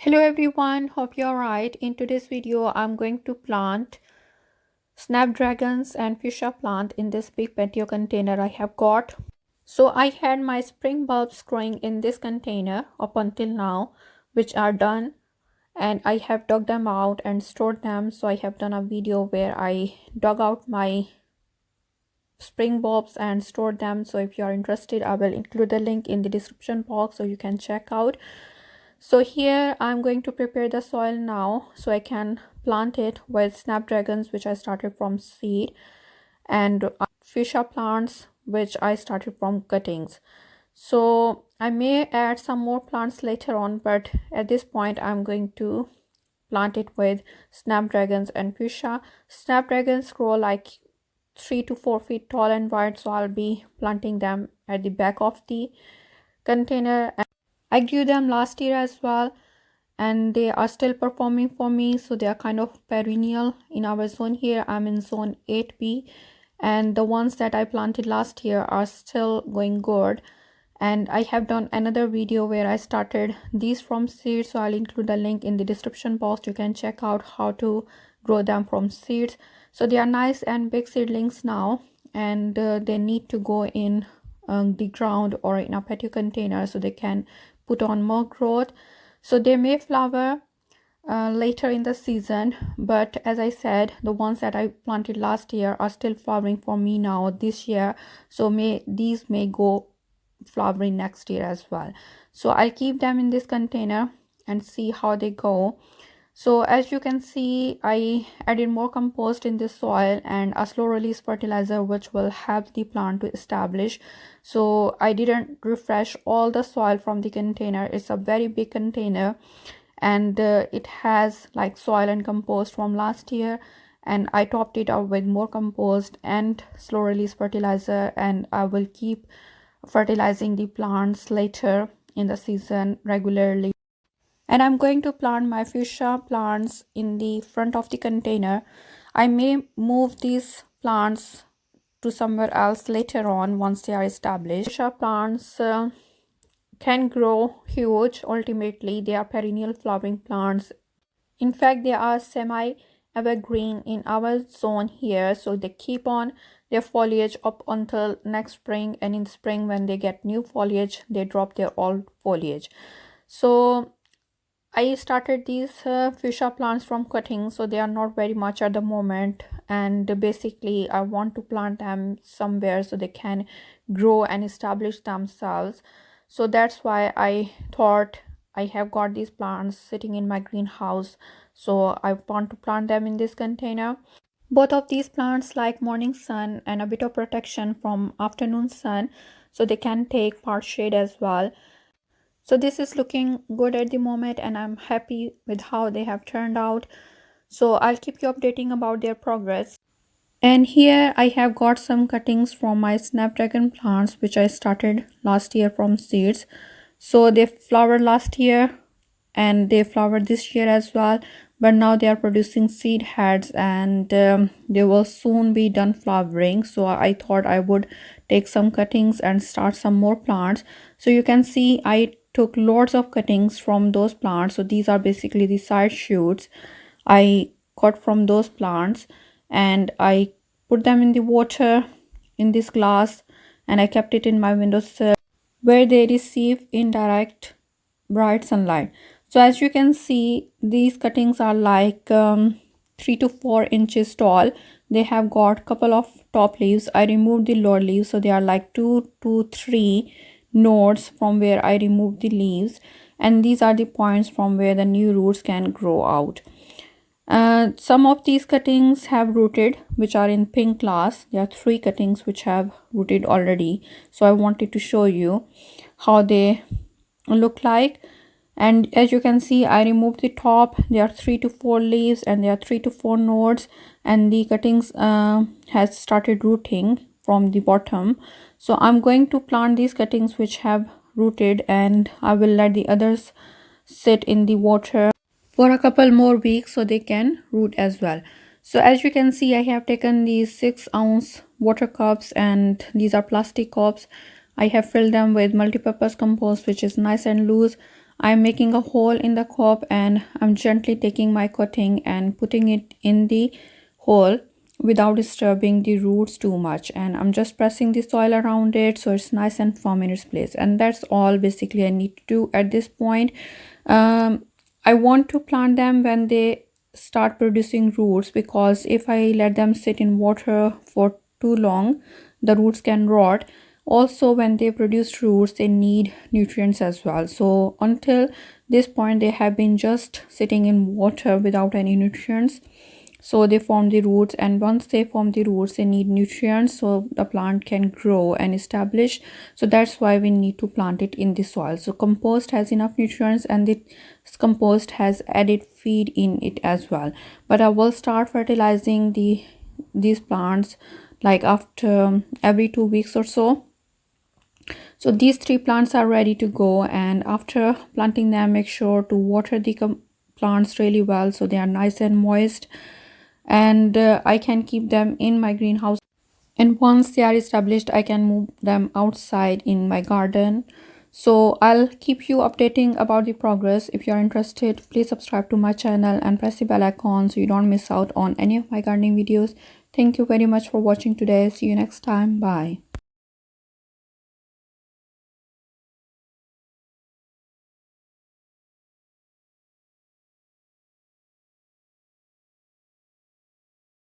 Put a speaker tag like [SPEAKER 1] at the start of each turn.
[SPEAKER 1] Hello everyone, hope you're right. In today's video, I'm going to plant snapdragons and fuchsia plant in this big patio container I have got. So I had my spring bulbs growing in this container up until now, which are done, and I have dug them out and stored them. So I have done a video where I dug out my spring bulbs and stored them. So if you are interested, I will include the link in the description box so you can check out. So here I'm going to prepare the soil now so I can plant it with snapdragons, which I started from seed, and fuchsia plants which I started from cuttings. So I may add some more plants later on, but at this point I'm going to plant it with snapdragons and fuchsia. Snapdragons grow like 3 to 4 feet tall and wide, so I'll be planting them at the back of the container. I grew them last year as well, and they are still performing for me, so they are kind of perennial in our zone. Here I'm in zone 8B, and the ones that I planted last year are still going good. And I have done another video where I started these from seeds, so I'll include the link in the description box. You can check out how to grow them from seeds. So they are nice and big seedlings now, and they need to go in the ground or in a patio container so they can put on more growth. So they may flower later in the season, but as I said, the ones that I planted last year are still flowering for me now this year, so these may go flowering next year as well. So I'll keep them in this container and see how they go. So as you can see, I added more compost in this soil and a slow release fertilizer which will help the plant to establish. So I didn't refresh all the soil from the container. It's a very big container, and it has like soil and compost from last year, and I topped it up with more compost and slow release fertilizer, and I will keep fertilizing the plants later in the season regularly. And I'm going to plant my fuchsia plants in the front of the container. I may move these plants to somewhere else later on once they are established. Fuchsia plants can grow huge. Ultimately, they are perennial flowering plants. In fact, they are semi evergreen in our zone here, so they keep on their foliage up until next spring, and in the spring when they get new foliage, they drop their old foliage. So I started these fuchsia plants from cuttings, so they are not very much at the moment, and basically I want to plant them somewhere so they can grow and establish themselves. So that's why I thought I have got these plants sitting in my greenhouse, so I want to plant them in this container. Both of these plants like morning sun and a bit of protection from afternoon sun, so they can take part shade as well. So this is looking good at the moment, and I'm happy with how they have turned out. So I'll keep you updating about their progress. And here I have got some cuttings from my snapdragon plants which I started last year from seeds. So they flowered last year and they flowered this year as well, but now they are producing seed heads, and they will soon be done flowering. So I thought I would take some cuttings and start some more plants. So you can see I took lots of cuttings from those plants. So these are basically the side shoots I got from those plants, and I put them in the water in this glass, and I kept it in my windowsill where they receive indirect bright sunlight. So as you can see, these cuttings are like 3 to 4 inches tall. They have got couple of top leaves. I removed the lower leaves, so they are like 2 to 3 nodes from where I removed the leaves, and these are the points from where the new roots can grow out. Some of these cuttings have rooted, which are in pink glass. There are 3 cuttings which have rooted already, so I wanted to show you how they look like. And as you can see, I removed the top. There are 3 to 4 leaves and there are 3 to 4 nodes, and the cuttings has started rooting from the bottom. So I'm going to plant these cuttings which have rooted, and I will let the others sit in the water for a couple more weeks so they can root as well. So as you can see, I have taken these 6-ounce water cups, and these are plastic cups. I have filled them with multi-purpose compost which is nice and loose. I'm making a hole in the cup and I'm gently taking my cutting and putting it in the hole without disturbing the roots too much, and I'm just pressing the soil around it so it's nice and firm in its place. And that's all basically I need to do at this point. I want to plant them when they start producing roots, because if I let them sit in water for too long, the roots can rot. Also, when they produce roots, they need nutrients as well. So until this point, they have been just sitting in water without any nutrients. So they form the roots, and once they form the roots, they need nutrients so the plant can grow and establish. So that's why we need to plant it in the soil. So compost has enough nutrients, and the compost has added feed in it as well. But I will start fertilizing these plants like after every 2 weeks or so. So these three plants are ready to go, and after planting them, make sure to water the plants really well so they are nice and moist, and I can keep them in my greenhouse, and once they are established I can move them outside in my garden. So I'll keep you updating about the progress. If you are interested, please subscribe to my channel and press the bell icon so you don't miss out on any of my gardening videos. Thank you very much for watching today. See you next time. Bye.